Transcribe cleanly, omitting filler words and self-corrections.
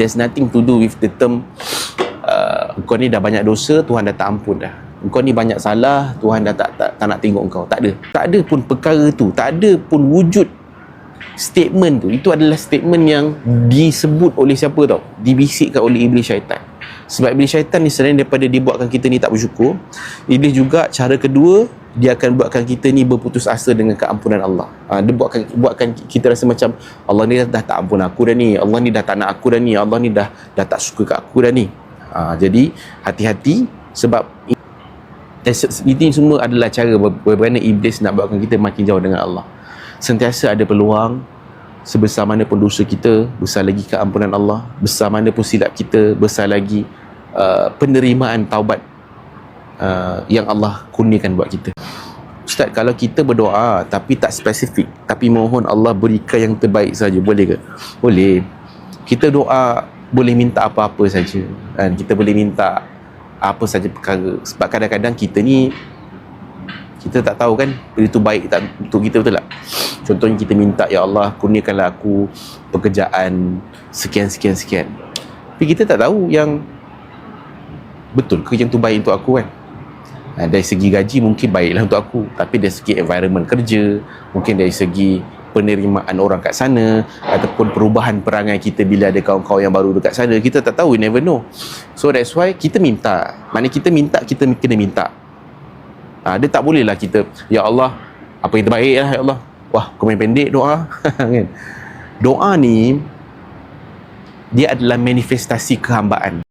there's nothing to do with the term kau ni dah banyak dosa, Tuhan dah tak ampun dah. Kau ni banyak salah, Tuhan dah tak nak tengok kau. Tak ada. Tak ada pun perkara tu. Tak ada pun wujud statement tu. Itu adalah statement yang disebut oleh siapa tau? Dibisikkan oleh iblis syaitan. Sebab iblis syaitan ni selain daripada dia buatkan kita ni tak bersyukur, iblis juga cara kedua, dia akan buatkan kita ni berputus asa dengan keampunan Allah. Dia buatkan kita rasa macam Allah ni dah tak ampun aku dah ni, Allah ni dah tak nak aku dah ni, Allah ni dah tak suka kat aku dah ni. Jadi hati-hati, sebab ini semua adalah cara bagaimana iblis nak buatkan kita makin jauh dengan Allah. Sentiasa ada peluang, sebesar mana pun dosa kita, besar lagi keampunan Allah. Besar mana pun silap kita, besar lagi penerimaan taubat yang Allah kurniakan buat kita. Ustaz, kalau kita berdoa tapi tak spesifik, tapi mohon Allah berikan yang terbaik saja, boleh ke? Boleh. Kita doa boleh minta apa-apa saja, kan? Kita boleh minta apa saja perkara. Sebab kadang-kadang kita ni, kita tak tahu kan itu baik tak untuk kita, betul tak? Contohnya kita minta, ya Allah kurniakanlah aku pekerjaan sekian. Tapi kita tak tahu yang betul ke yang tu baik untuk aku, kan? Dari segi gaji mungkin baiklah untuk aku, tapi dari segi environment kerja, mungkin dari segi penerimaan orang kat sana, ataupun perubahan perangai kita bila ada kawan-kawan yang baru dekat sana, kita tak tahu, we never know. So that's why kita minta. Maknanya kita minta, kita kena minta. Dia tak boleh lah kita, ya Allah apa yang terbaik lah, ya Allah. Wah, kau main pendek doa. Kan? Doa ni dia adalah manifestasi kehambaan.